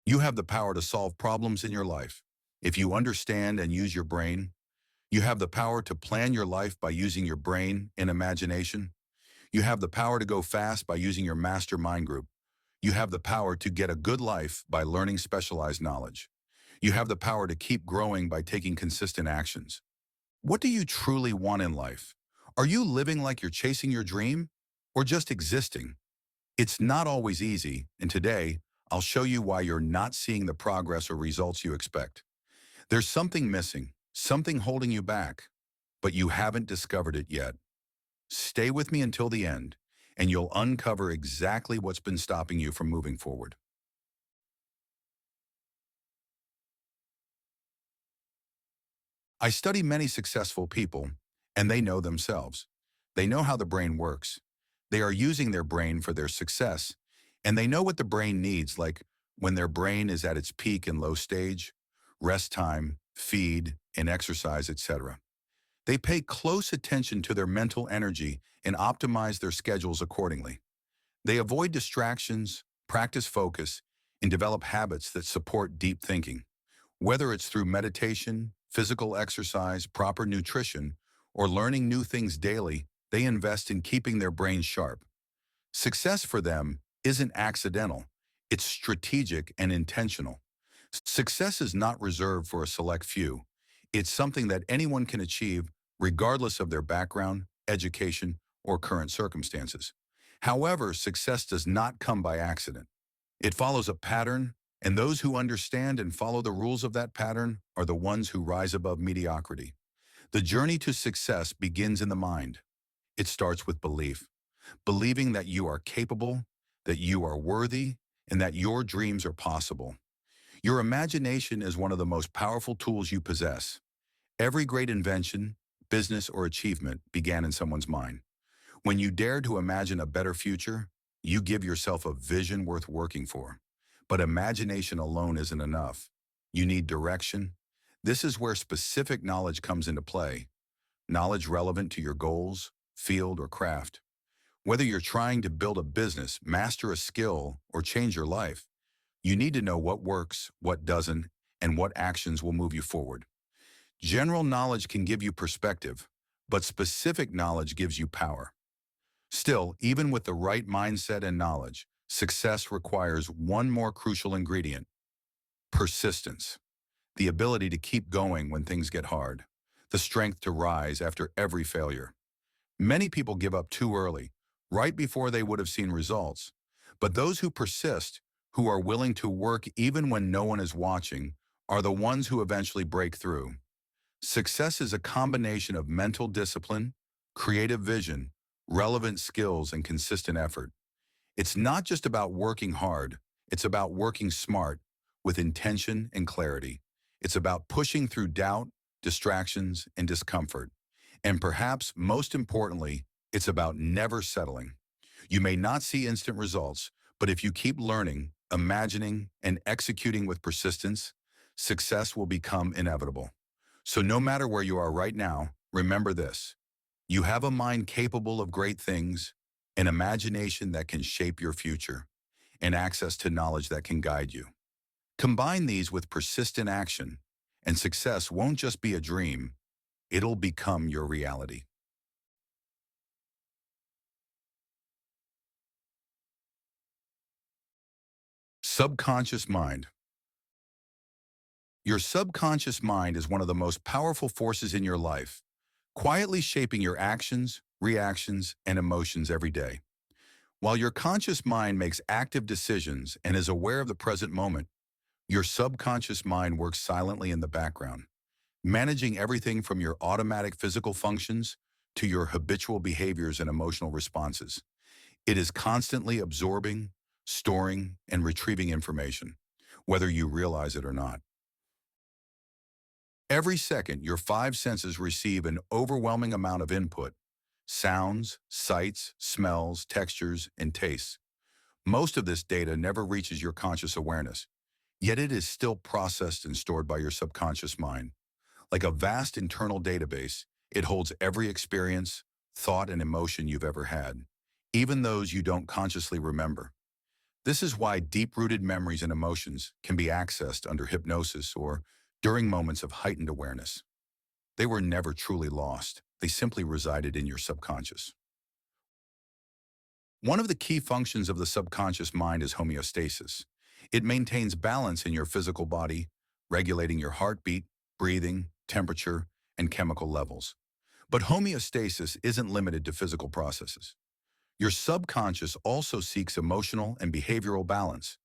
You have the power to solve problems in your life. If you understand and use your brain, you have the power to plan your life by using your brain and imagination. You have the power to go fast by using your mastermind group. You have the power to get a good life by learning specialized knowledge. You have the power to keep growing by taking consistent actions. What do you truly want in life? Are you living like you're chasing your dream or just existing? It's not always easy, and today, I'll show you why you're not seeing the progress or results you expect. There's something missing, something holding you back, but you haven't discovered it yet. Stay with me until the end, and you'll uncover exactly what's been stopping you from moving forward. I study many successful people, and they know themselves. They know how the brain works. They are using their brain for their success, and they know what the brain needs, like when their brain is at its peak and low stage, rest time, feed, and exercise, etc. They pay close attention to their mental energy and optimize their schedules accordingly. They avoid distractions, practice focus, and develop habits that support deep thinking. Whether it's through meditation, physical exercise, proper nutrition, or learning new things daily, they invest in keeping their brains sharp. Success for them isn't accidental, it's strategic and intentional. Success is not reserved for a select few. It's something that anyone can achieve regardless of their background, education, or current circumstances. However, success does not come by accident. It follows a pattern, and those who understand and follow the rules of that pattern are the ones who rise above mediocrity. The journey to success begins in the mind. It starts with belief. Believing that you are capable, that you are worthy, and that your dreams are possible. Your imagination is one of the most powerful tools you possess. Every great invention, business, or achievement began in someone's mind. When you dare to imagine a better future, you give yourself a vision worth working for. But imagination alone isn't enough. You need direction. This is where specific knowledge comes into play. Knowledge relevant to your goals, field, or craft. Whether you're trying to build a business, master a skill, or change your life, you need to know what works, what doesn't, and what actions will move you forward. General knowledge can give you perspective, but specific knowledge gives you power. Still, even with the right mindset and knowledge, success requires one more crucial ingredient: persistence. The ability to keep going when things get hard. The strength to rise after every failure. Many people give up too early, right before they would have seen results. But those who persist, who are willing to work even when no one is watching, are the ones who eventually break through. Success is a combination of mental discipline, creative vision, relevant skills, and consistent effort. It's not just about working hard, it's about working smart, with intention and clarity. It's about pushing through doubt, distractions, and discomfort. And perhaps most importantly, it's about never settling. You may not see instant results, but if you keep learning, imagining, and executing with persistence, success will become inevitable. So no matter where you are right now, remember this. You have a mind capable of great things, an imagination that can shape your future, and access to knowledge that can guide you. Combine these with persistent action, and success won't just be a dream, it'll become your reality. Subconscious mind. Your subconscious mind is one of the most powerful forces in your life, quietly shaping your actions, reactions, and emotions every day. While your conscious mind makes active decisions and is aware of the present moment, your subconscious mind works silently in the background, managing everything from your automatic physical functions to your habitual behaviors and emotional responses. It is constantly absorbing, storing, and retrieving information, whether you realize it or not. Every second, your five senses receive an overwhelming amount of input: sounds, sights, smells, textures, and tastes. Most of this data never reaches your conscious awareness, yet it is still processed and stored by your subconscious mind. Like a vast internal database, it holds every experience, thought, and emotion you've ever had, even those you don't consciously remember. This is why deep-rooted memories and emotions can be accessed under hypnosis or during moments of heightened awareness. They were never truly lost. They simply resided in your subconscious. One of the key functions of the subconscious mind is homeostasis. It maintains balance in your physical body, regulating your heartbeat, breathing, temperature, and chemical levels. But homeostasis isn't limited to physical processes. Your subconscious also seeks emotional and behavioral balance,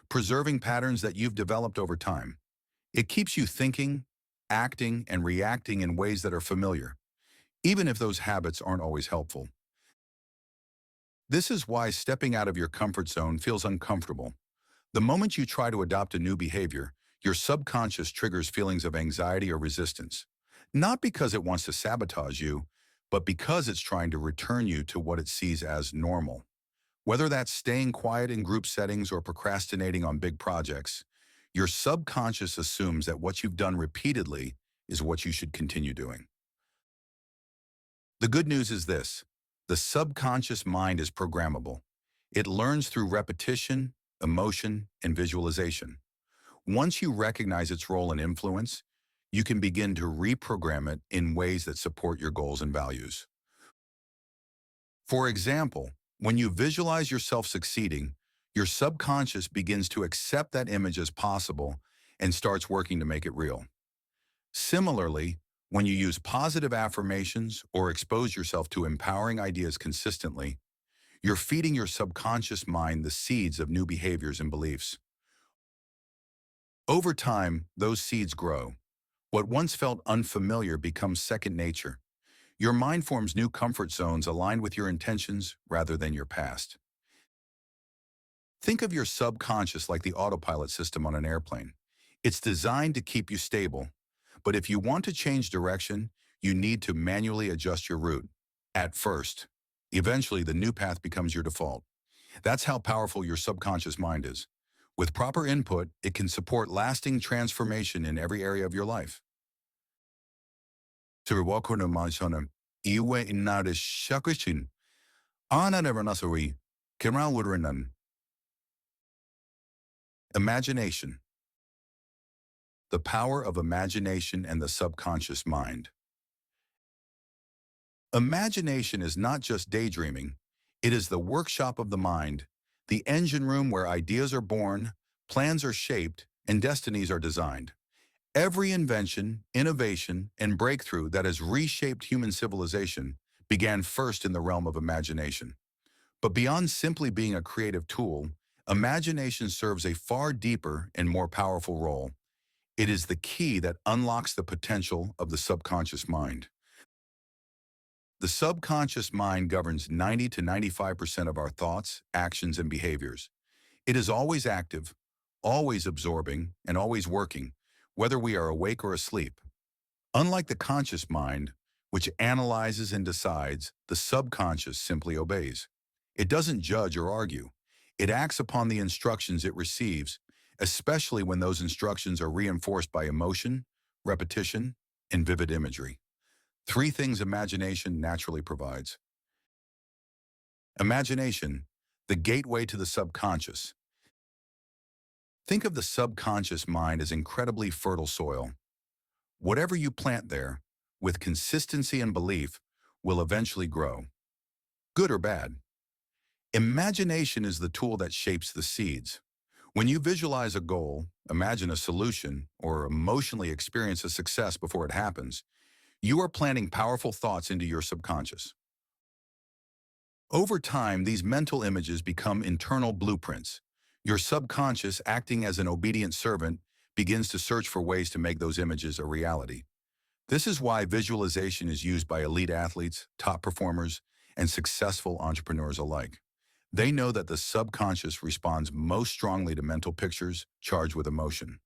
preserving patterns that you've developed over time. It keeps you thinking, acting, and reacting in ways that are familiar, even if those habits aren't always helpful. This is why stepping out of your comfort zone feels uncomfortable. The moment you try to adopt a new behavior, your subconscious triggers feelings of anxiety or resistance. Not because it wants to sabotage you, but because it's trying to return you to what it sees as normal. Whether that's staying quiet in group settings or procrastinating on big projects, your subconscious assumes that what you've done repeatedly is what you should continue doing. The good news is this: the subconscious mind is programmable. It learns through repetition, emotion, and visualization. Once you recognize its role and influence, you can begin to reprogram it in ways that support your goals and values. For example, when you visualize yourself succeeding, your subconscious begins to accept that image as possible and starts working to make it real. Similarly, when you use positive affirmations or expose yourself to empowering ideas consistently, you're feeding your subconscious mind the seeds of new behaviors and beliefs. Over time, those seeds grow. What once felt unfamiliar becomes second nature. Your mind forms new comfort zones aligned with your intentions rather than your past. Think of your subconscious like the autopilot system on an airplane. It's designed to keep you stable, but if you want to change direction, you need to manually adjust your route. At first, eventually the new path becomes your default. That's how powerful your subconscious mind is. With proper input, it can support lasting transformation in every area of your life. Iwe inade shakishin, ananeranasari, kirawurinan. Imagination. The power of imagination and the subconscious mind. Imagination is not just daydreaming, it is the workshop of the mind, the engine room where ideas are born, plans are shaped, and destinies are designed. Every invention, innovation, and breakthrough that has reshaped human civilization began first in the realm of imagination. But beyond simply being a creative tool, imagination serves a far deeper and more powerful role. It is the key that unlocks the potential of the subconscious mind. The subconscious mind governs 90 to 95% of our thoughts, actions, and behaviors. It is always active, always absorbing, and always working, whether we are awake or asleep. Unlike the conscious mind, which analyzes and decides, the subconscious simply obeys. It doesn't judge or argue. It acts upon the instructions it receives, especially when those instructions are reinforced by emotion, repetition, and vivid imagery. Three things imagination naturally provides. Imagination, the gateway to the subconscious. Think of the subconscious mind as incredibly fertile soil. Whatever you plant there, with consistency and belief, will eventually grow, good or bad. Imagination is the tool that shapes the seeds. When you visualize a goal, imagine a solution, or emotionally experience a success before it happens, you are planting powerful thoughts into your subconscious. Over time, these mental images become internal blueprints. Your subconscious, acting as an obedient servant, begins to search for ways to make those images a reality. This is why visualization is used by elite athletes, top performers, and successful entrepreneurs alike. They know that the subconscious responds most strongly to mental pictures charged with emotion.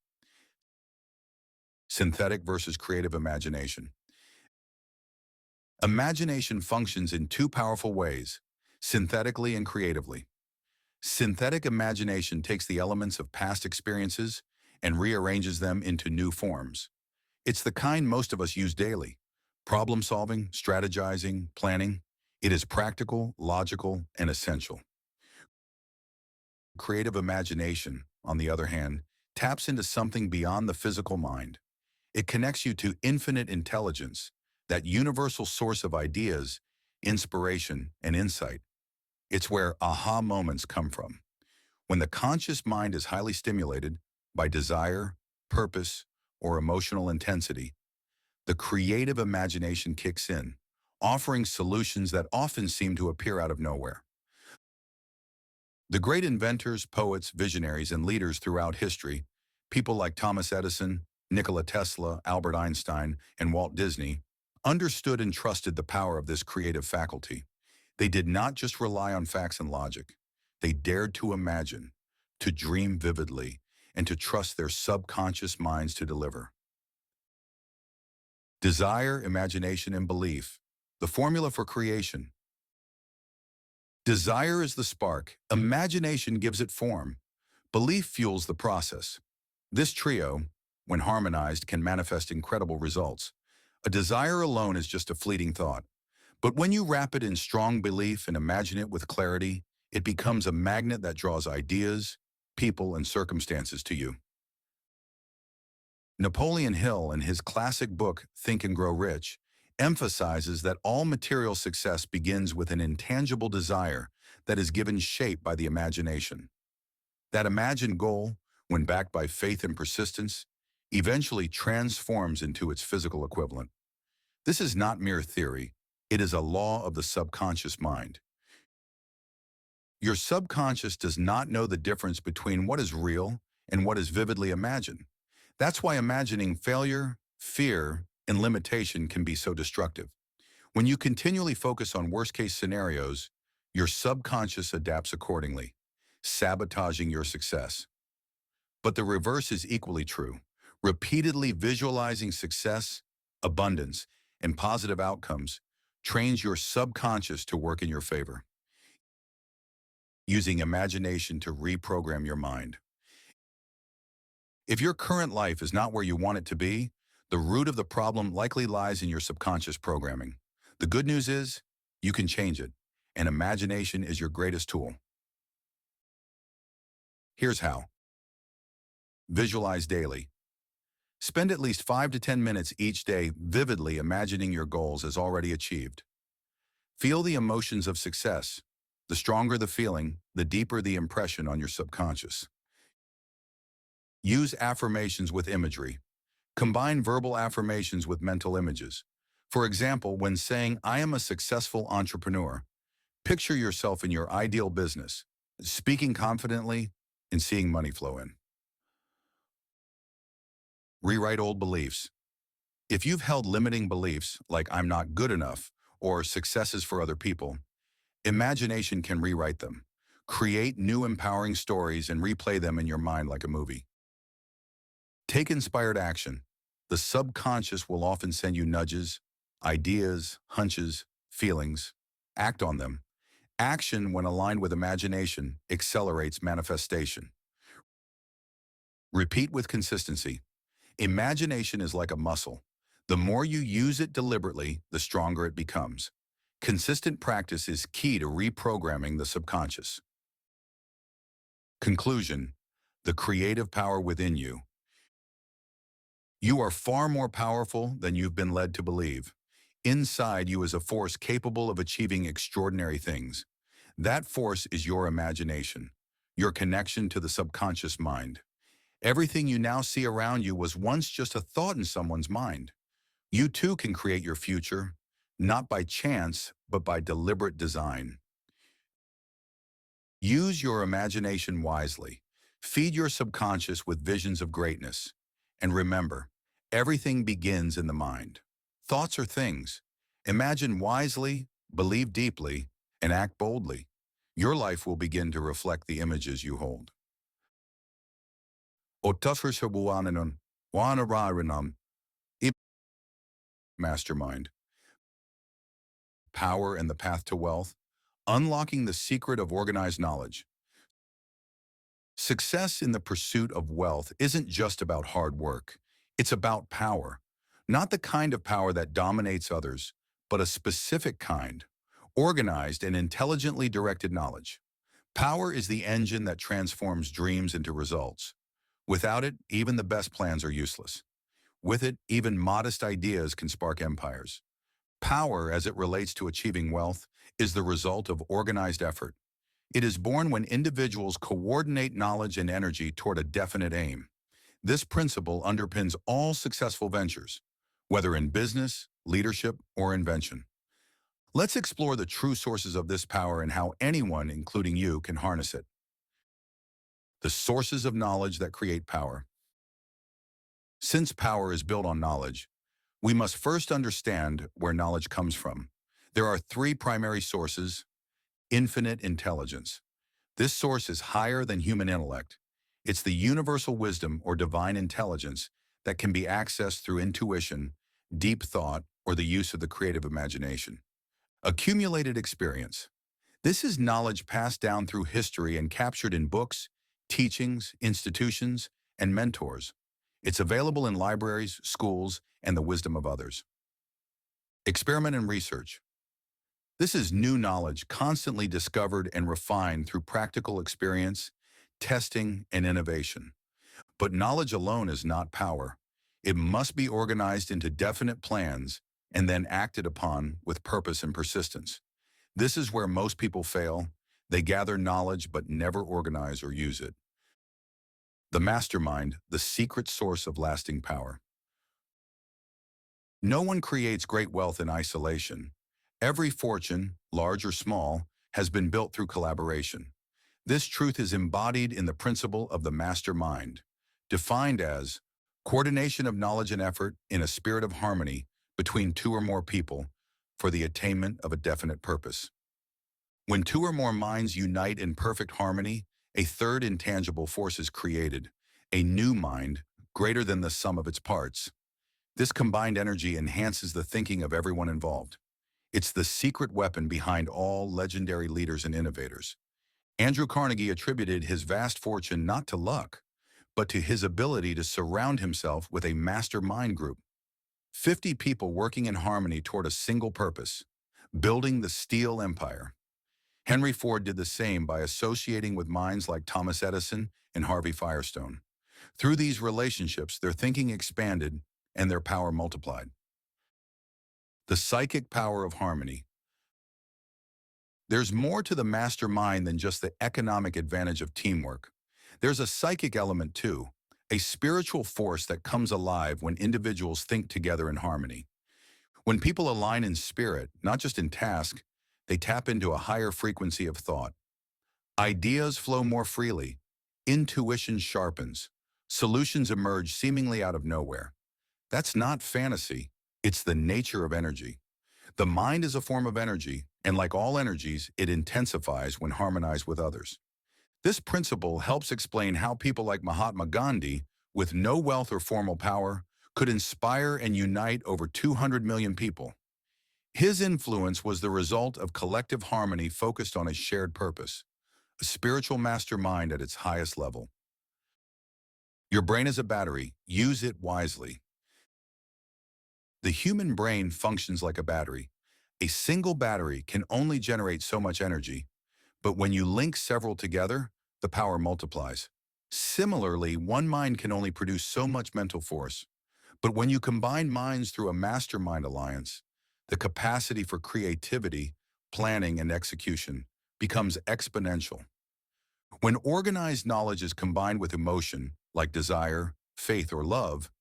Synthetic versus creative imagination. Imagination functions in two powerful ways, synthetically and creatively. Synthetic imagination takes the elements of past experiences and rearranges them into new forms. It's the kind most of us use daily. Problem solving, strategizing, planning. It is practical, logical, and essential. Creative imagination, on the other hand, taps into something beyond the physical mind. It connects you to infinite intelligence, that universal source of ideas, inspiration, and insight. It's where aha moments come from. When the conscious mind is highly stimulated by desire, purpose, or emotional intensity, the creative imagination kicks in, offering solutions that often seem to appear out of nowhere. The great inventors, poets, visionaries, and leaders throughout history, people like Thomas Edison, Nikola Tesla, Albert Einstein, and Walt Disney, understood and trusted the power of this creative faculty. They did not just rely on facts and logic. They dared to imagine, to dream vividly, and to trust their subconscious minds to deliver. Desire, imagination, and belief. The formula for creation. Desire is the spark. Imagination gives it form. Belief fuels the process. This trio, when harmonized, can manifest incredible results. A desire alone is just a fleeting thought. But when you wrap it in strong belief and imagine it with clarity, it becomes a magnet that draws ideas, people, and circumstances to you. Napoleon Hill, in his classic book, Think and Grow Rich, emphasizes that all material success begins with an intangible desire that is given shape by the imagination. That imagined goal, when backed by faith and persistence, eventually transforms into its physical equivalent. This is not mere theory. It is a law of the subconscious mind. Your subconscious does not know the difference between what is real and what is vividly imagined. That's why imagining failure, fear, and limitation can be so destructive. When you continually focus on worst-case scenarios, your subconscious adapts accordingly, sabotaging your success. But the reverse is equally true. Repeatedly visualizing success, abundance, and positive outcomes trains your subconscious to work in your favor, using imagination to reprogram your mind. If your current life is not where you want it to be, the root of the problem likely lies in your subconscious programming. The good news is, you can change it, and imagination is your greatest tool. Here's how. Visualize daily. Spend at least 5 to 10 minutes each day vividly imagining your goals as already achieved. Feel the emotions of success. The stronger the feeling, the deeper the impression on your subconscious. Use affirmations with imagery. Combine verbal affirmations with mental images. For example, when saying, "I am a successful entrepreneur," picture yourself in your ideal business, speaking confidently and seeing money flow in. Rewrite old beliefs. If you've held limiting beliefs, like "I'm not good enough," or "success is for other people," imagination can rewrite them. Create new empowering stories and replay them in your mind like a movie. Take inspired action. The subconscious will often send you nudges, ideas, hunches, feelings. Act on them. Action, when aligned with imagination, accelerates manifestation. Repeat with consistency. Imagination is like a muscle. The more you use it deliberately, the stronger it becomes. Consistent practice is key to reprogramming the subconscious. Conclusion: the creative power within you. You are far more powerful than you've been led to believe. Inside you is a force capable of achieving extraordinary things. That force is your imagination, your connection to the subconscious mind. Everything you now see around you was once just a thought in someone's mind. You too can create your future, not by chance, but by deliberate design. Use your imagination wisely. Feed your subconscious with visions of greatness. And remember, everything begins in the mind. Thoughts are things. Imagine wisely, believe deeply, and act boldly. Your life will begin to reflect the images you hold. Mastermind. Power and the path to wealth. Unlocking the secret of organized knowledge. Success in the pursuit of wealth isn't just about hard work. It's about power. Not the kind of power that dominates others, but a specific kind. Organized and intelligently directed knowledge. Power is the engine that transforms dreams into results. Without it, even the best plans are useless. With it, even modest ideas can spark empires. Power, as it relates to achieving wealth, is the result of organized effort. It is born when individuals coordinate knowledge and energy toward a definite aim. This principle underpins all successful ventures, whether in business, leadership, or invention. Let's explore the true sources of this power and how anyone, including you, can harness it. The sources of knowledge that create power. Since power is built on knowledge, we must first understand where knowledge comes from. There are three primary sources: infinite intelligence. This source is higher than human intellect. It's the universal wisdom or divine intelligence that can be accessed through intuition, deep thought, or the use of the creative imagination. Accumulated experience. This is knowledge passed down through history and captured in books, teachings, institutions, and mentors. It's available in libraries, schools, and the wisdom of others. Experiment and research. This is new knowledge constantly discovered and refined through practical experience, testing, and innovation. But knowledge alone is not power. It must be organized into definite plans and then acted upon with purpose and persistence. This is where most people fail. They gather knowledge but never organize or use it. The mastermind, the secret source of lasting power. No one creates great wealth in isolation. Every fortune, large or small, has been built through collaboration. This truth is embodied in the principle of the mastermind, defined as coordination of knowledge and effort in a spirit of harmony between two or more people for the attainment of a definite purpose. When two or more minds unite in perfect harmony, a third intangible force is created, a new mind greater than the sum of its parts. This combined energy enhances the thinking of everyone involved. It's the secret weapon behind all legendary leaders and innovators. Andrew Carnegie attributed his vast fortune not to luck, but to his ability to surround himself with a mastermind group. 50 people working in harmony toward a single purpose, building the steel empire. Henry Ford did the same by associating with minds like Thomas Edison and Harvey Firestone. Through these relationships, their thinking expanded and their power multiplied. The psychic power of harmony. There's more to the mastermind than just the economic advantage of teamwork. There's a psychic element too, a spiritual force that comes alive when individuals think together in harmony. When people align in spirit, not just in task, they tap into a higher frequency of thought. Ideas flow more freely, intuition sharpens, solutions emerge seemingly out of nowhere. That's not fantasy, it's the nature of energy. The mind is a form of energy, and like all energies, it intensifies when harmonized with others. This principle helps explain how people like Mahatma Gandhi, with no wealth or formal power, could inspire and unite over 200 million people. His influence was the result of collective harmony focused on a shared purpose, a spiritual mastermind at its highest level. Your brain is a battery. Use it wisely. The human brain functions like a battery. A single battery can only generate so much energy, but when you link several together, the power multiplies. Similarly, one mind can only produce so much mental force, but when you combine minds through a mastermind alliance, the capacity for creativity, planning, and execution becomes exponential. When organized knowledge is combined with emotion, like desire, faith, or love,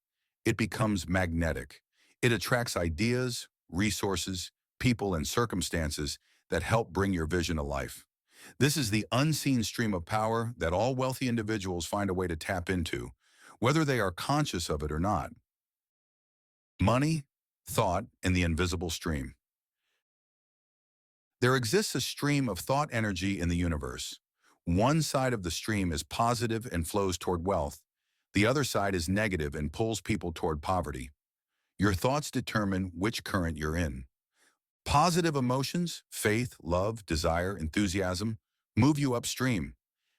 it becomes magnetic. It attracts ideas, resources, people, and circumstances that help bring your vision to life. This is the unseen stream of power that all wealthy individuals find a way to tap into, whether they are conscious of it or not. Money, thought, and the invisible stream. There exists a stream of thought energy in the universe. One side of the stream is positive and flows toward wealth. The other side is negative and pulls people toward poverty. Your thoughts determine which current you're in. Positive emotions, faith, love, desire, enthusiasm, move you upstream.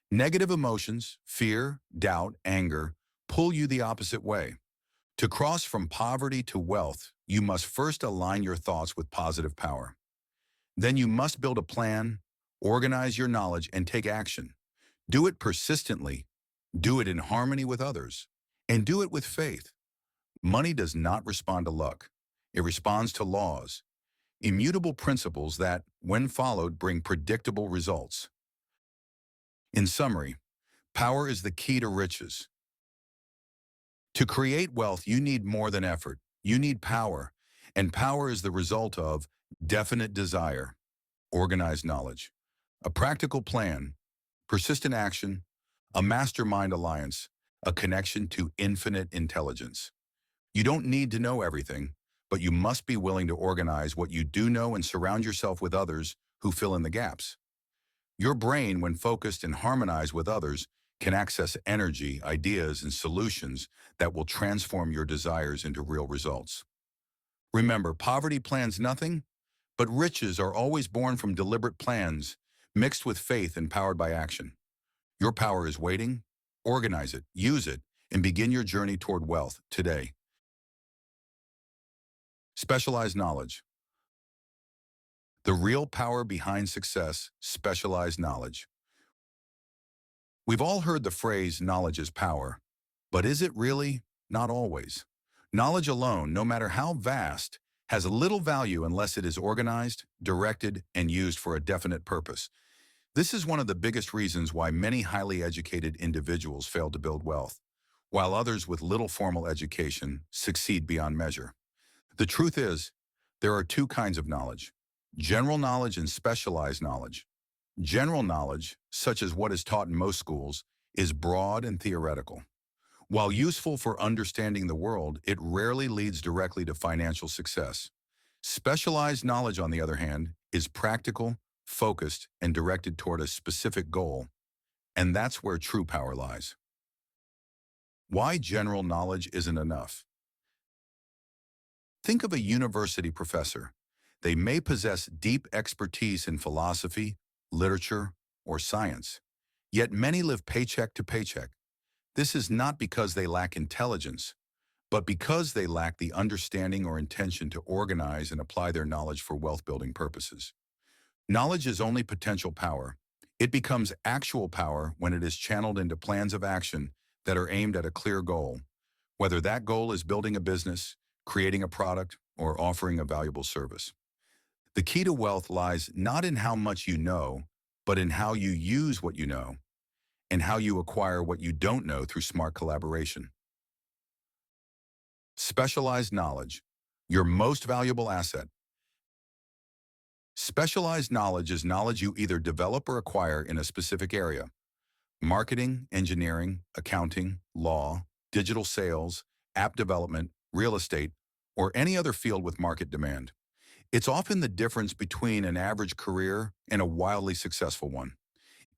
Negative emotions, fear, doubt, anger, pull you the opposite way. To cross from poverty to wealth, you must first align your thoughts with positive power. Then you must build a plan, Organize your knowledge and take action. Do it persistently. Do it in harmony with others. And do it with faith. Money does not respond to luck. It responds to laws, immutable principles that, when followed, bring predictable results. In summary, power is the key to riches. To create wealth, you need more than effort. You need power. And power is the result of definite desire, organized knowledge, a practical plan, persistent action, a mastermind alliance, a connection to infinite intelligence. You don't need to know everything, but you must be willing to organize what you do know and surround yourself with others who fill in the gaps. Your brain, when focused and harmonized with others, can access energy, ideas, and solutions that will transform your desires into real results. Remember, poverty plans nothing, but riches are always born from deliberate plans, mixed with faith and powered by action. Your power is waiting. Organize it, use it, and begin your journey toward wealth today. Specialized knowledge. The real power behind success, specialized knowledge. We've all heard the phrase, knowledge is power. But is it really? Not always. Knowledge alone, no matter how vast, has little value unless it is organized, directed, and used for a definite purpose. This is one of the biggest reasons why many highly educated individuals fail to build wealth, while others with little formal education succeed beyond measure. The truth is, there are two kinds of knowledge: general knowledge and specialized knowledge. General knowledge, such as what is taught in most schools, is broad and theoretical. While useful for understanding the world, it rarely leads directly to financial success. Specialized knowledge, on the other hand, is practical, focused, and directed toward a specific goal, and that's where true power lies. Why general knowledge isn't enough. Think of a university professor. They may possess deep expertise in philosophy, literature, or science, yet many live paycheck to paycheck. This is not because they lack intelligence, but because they lack the understanding or intention to organize and apply their knowledge for wealth-building purposes. Knowledge is only potential power. It becomes actual power when it is channeled into plans of action that are aimed at a clear goal, whether that goal is building a business, creating a product, or offering a valuable service. The key to wealth lies not in how much you know, but in how you use what you know, and how you acquire what you don't know through smart collaboration. Specialized knowledge, your most valuable asset. Specialized knowledge is knowledge you either develop or acquire in a specific area: marketing, engineering, accounting, law, digital sales, app development, real estate, or any other field with market demand. It's often the difference between an average career and a wildly successful one.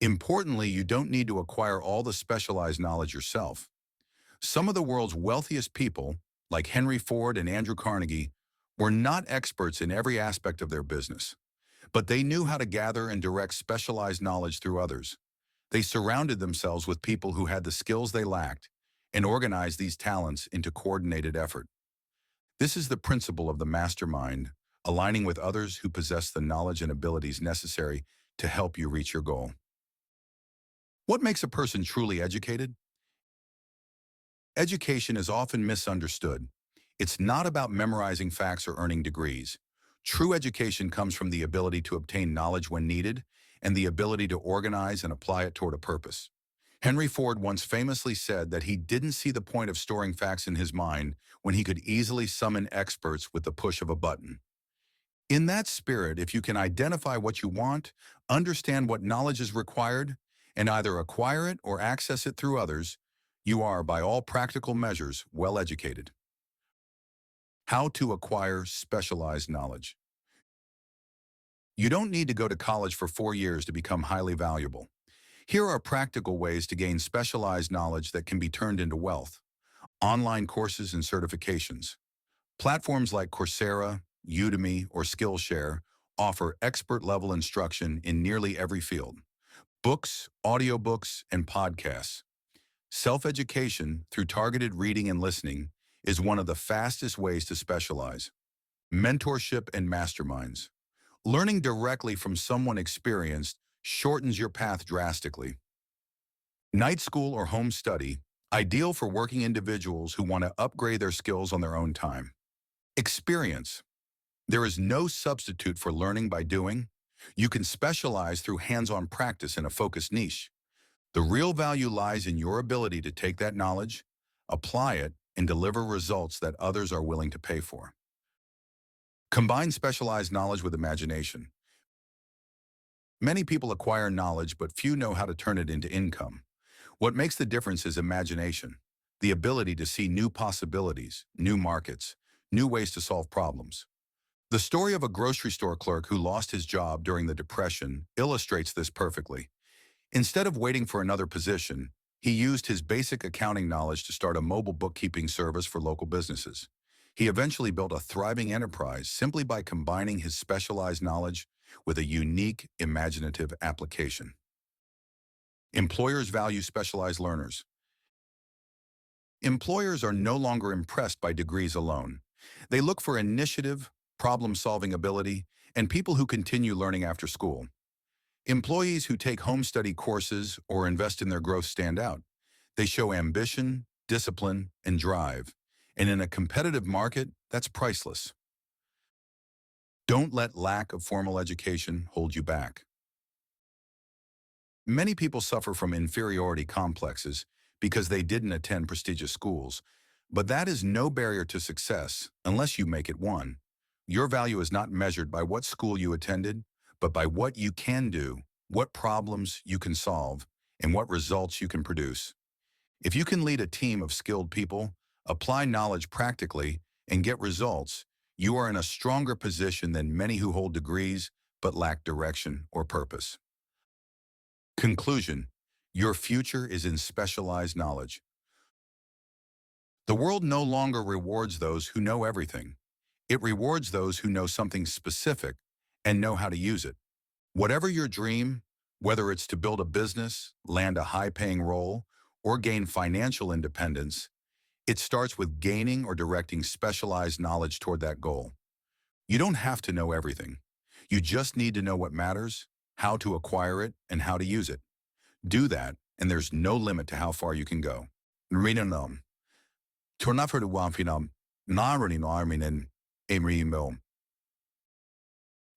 Importantly, you don't need to acquire all the specialized knowledge yourself. Some of the world's wealthiest people, like Henry Ford and Andrew Carnegie, were not experts in every aspect of their business, but they knew how to gather and direct specialized knowledge through others. They surrounded themselves with people who had the skills they lacked and organized these talents into coordinated effort. This is the principle of the mastermind, aligning with others who possess the knowledge and abilities necessary to help you reach your goal. What makes a person truly educated? Education is often misunderstood. It's not about memorizing facts or earning degrees. True education comes from the ability to obtain knowledge when needed and the ability to organize and apply it toward a purpose. Henry Ford once famously said that he didn't see the point of storing facts in his mind when he could easily summon experts with the push of a button. In that spirit, if you can identify what you want, understand what knowledge is required, and either acquire it or access it through others, you are, by all practical measures, well educated. How to acquire specialized knowledge. You don't need to go to college for 4 years to become highly valuable. Here are practical ways to gain specialized knowledge that can be turned into wealth. Online courses and certifications. Platforms like Coursera, Udemy, or Skillshare offer expert-level instruction in nearly every field. Books, audiobooks, and podcasts. Self-education through targeted reading and listening is one of the fastest ways to specialize. Mentorship and masterminds. Learning directly from someone experienced shortens your path drastically. Night school or home study, ideal for working individuals who want to upgrade their skills on their own time. Experience. There is no substitute for learning by doing. You can specialize through hands-on practice in a focused niche. The real value lies in your ability to take that knowledge, apply it, and deliver results that others are willing to pay for. Combine specialized knowledge with imagination. Many people acquire knowledge, but few know how to turn it into income. What makes the difference is imagination, the ability to see new possibilities, new markets, new ways to solve problems. The story of a grocery store clerk who lost his job during the Depression illustrates this perfectly. Instead of waiting for another position, he used his basic accounting knowledge to start a mobile bookkeeping service for local businesses. He eventually built a thriving enterprise simply by combining his specialized knowledge with a unique, imaginative application. Employers value specialized learners. Employers are no longer impressed by degrees alone. They look for initiative, problem-solving ability, and people who continue learning after school. Employees who take home study courses or invest in their growth stand out. They show ambition, discipline, and drive. And in a competitive market, that's priceless. Don't let lack of formal education hold you back. Many people suffer from inferiority complexes because they didn't attend prestigious schools, but that is no barrier to success unless you make it one. Your value is not measured by what school you attended, but by what you can do, what problems you can solve, and what results you can produce. If you can lead a team of skilled people, apply knowledge practically, and get results, you are in a stronger position than many who hold degrees but lack direction or purpose. Conclusion: your future is in specialized knowledge. The world no longer rewards those who know everything. It rewards those who know something specific and know how to use it. Whatever your dream, whether it's to build a business, land a high-paying role, or gain financial independence, it starts with gaining or directing specialized knowledge toward that goal. You don't have to know everything. You just need to know what matters, how to acquire it, and how to use it. Do that, and there's no limit to how far you can go. Rinanum. Tornaferduamfinam. Narinarminen. Emrimil.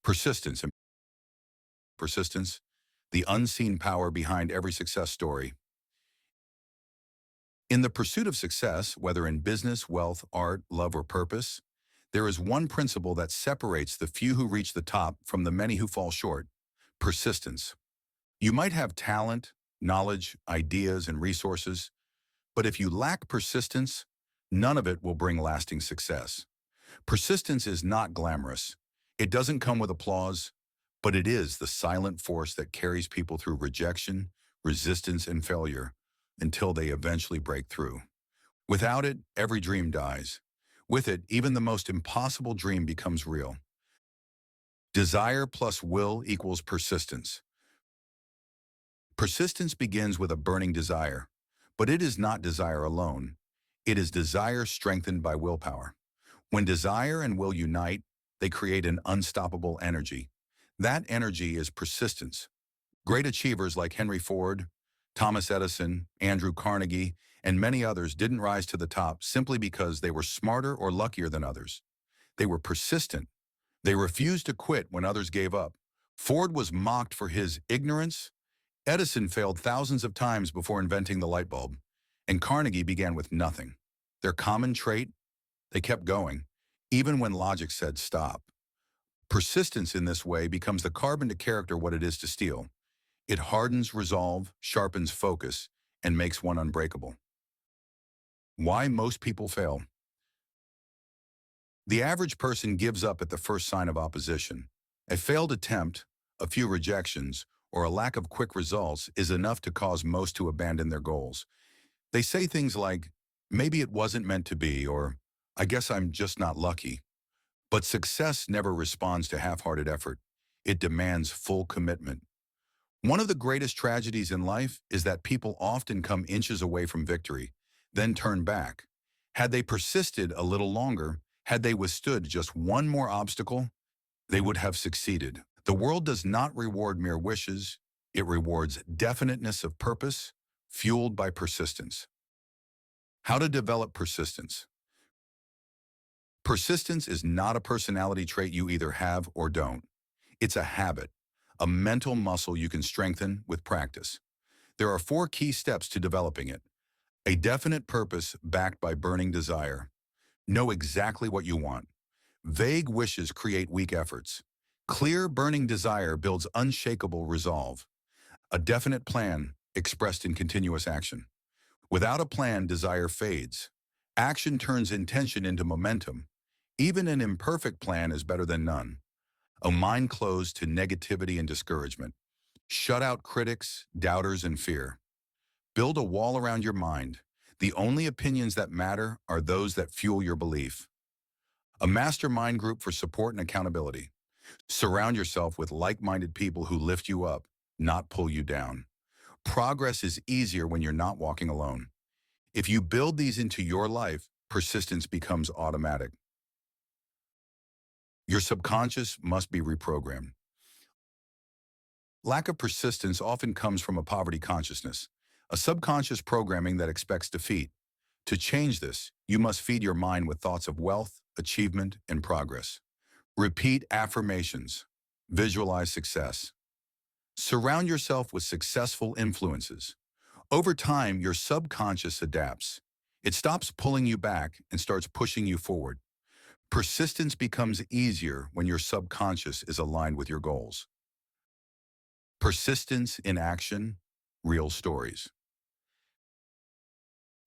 Persistence. Persistence, the unseen power behind every success story. In the pursuit of success, whether in business, wealth, art, love, or purpose, there is one principle that separates the few who reach the top from the many who fall short: persistence. You might have talent, knowledge, ideas, and resources, but if you lack persistence, none of it will bring lasting success. Persistence is not glamorous. It doesn't come with applause, but it is the silent force that carries people through rejection, resistance, and failure until they eventually break through. Without it, every dream dies. With it, even the most impossible dream becomes real. Desire plus will equals persistence. Persistence begins with a burning desire, but it is not desire alone. It is desire strengthened by willpower. When desire and will unite, they create an unstoppable energy. That energy is persistence. Great achievers like Henry Ford, Thomas Edison, Andrew Carnegie, and many others didn't rise to the top simply because they were smarter or luckier than others. They were persistent. They refused to quit when others gave up. Ford was mocked for his ignorance. Edison failed thousands of times before inventing the light bulb, and Carnegie began with nothing. Their common trait: they kept going, even when logic said stop. Persistence in this way becomes the carbon to character what it is to steel. It hardens resolve, sharpens focus, and makes one unbreakable. Why most people fail. The average person gives up at the first sign of opposition. A failed attempt, a few rejections, or a lack of quick results is enough to cause most to abandon their goals. They say things like, maybe it wasn't meant to be, or I guess I'm just not lucky. But success never responds to half-hearted effort. It demands full commitment. One of the greatest tragedies in life is that people often come inches away from victory, then turn back. Had they persisted a little longer, had they withstood just one more obstacle, they would have succeeded. The world does not reward mere wishes. It rewards definiteness of purpose, fueled by persistence. How to develop persistence. Persistence is not a personality trait you either have or don't. It's a habit, a mental muscle you can strengthen with practice. There are 4 key steps to developing it. A definite purpose backed by burning desire. Know exactly what you want. Vague wishes create weak efforts. Clear, burning desire builds unshakable resolve. A definite plan expressed in continuous action. Without a plan, desire fades. Action turns intention into momentum. Even an imperfect plan is better than none. A mind closed to negativity and discouragement. Shut out critics, doubters, and fear. Build a wall around your mind. The only opinions that matter are those that fuel your belief. A mastermind group for support and accountability. Surround yourself with like-minded people who lift you up, not pull you down. Progress is easier when you're not walking alone. If you build these into your life, persistence becomes automatic. Your subconscious must be reprogrammed. Lack of persistence often comes from a poverty consciousness, a subconscious programming that expects defeat. To change this, you must feed your mind with thoughts of wealth, achievement, and progress. Repeat affirmations. Visualize success. Surround yourself with successful influences. Over time, your subconscious adapts. It stops pulling you back and starts pushing you forward. Persistence becomes easier when your subconscious is aligned with your goals. Persistence in action, real stories.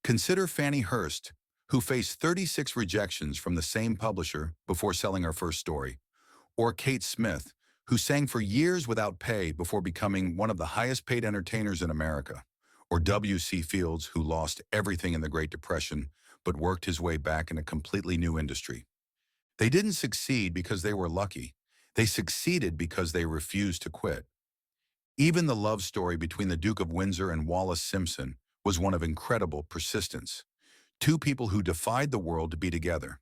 Consider Fannie Hurst, who faced 36 rejections from the same publisher before selling her first story, or Kate Smith, who sang for years without pay before becoming one of the highest paid entertainers in America, or W.C. Fields, who lost everything in the Great Depression but worked his way back in a completely new industry. They didn't succeed because they were lucky. They succeeded because they refused to quit. Even the love story between the Duke of Windsor and Wallis Simpson was one of incredible persistence. 2 people who defied the world to be together.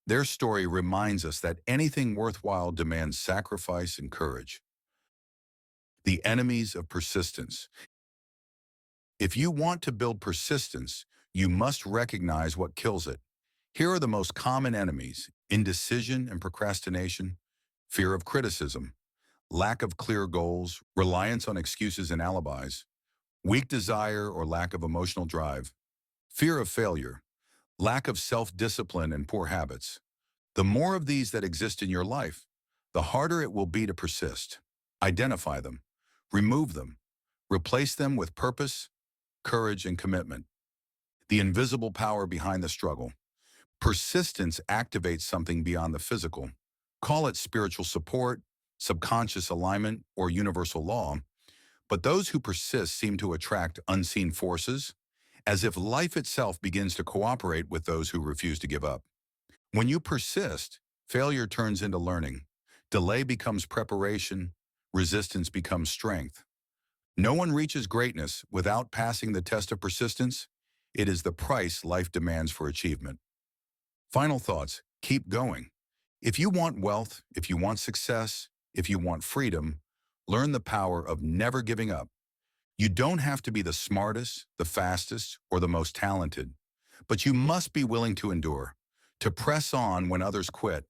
Their story reminds us that anything worthwhile demands sacrifice and courage. The enemies of persistence. If you want to build persistence, you must recognize what kills it. Here are the most common enemies: indecision and procrastination, fear of criticism, lack of clear goals, reliance on excuses and alibis, weak desire or lack of emotional drive, fear of failure, lack of self-discipline and poor habits. The more of these that exist in your life, the harder it will be to persist. Identify them, remove them, replace them with purpose, courage, and commitment. The invisible power behind the struggle. Persistence activates something beyond the physical. Call it spiritual support, subconscious alignment, or universal law. But those who persist seem to attract unseen forces, as if life itself begins to cooperate with those who refuse to give up. When you persist, failure turns into learning. Delay becomes preparation. Resistance becomes strength. No one reaches greatness without passing the test of persistence. It is the price life demands for achievement. Final thoughts: keep going. If you want wealth, if you want success, if you want freedom, learn the power of never giving up. You don't have to be the smartest, the fastest, or the most talented, but you must be willing to endure, to press on when others quit,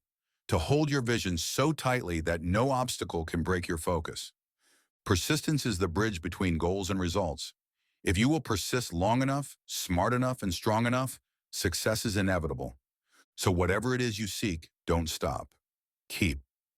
to hold your vision so tightly that no obstacle can break your focus. Persistence is the bridge between goals and results. If you will persist long enough, smart enough, and strong enough, success is inevitable. So whatever it is you seek, don't stop. Keep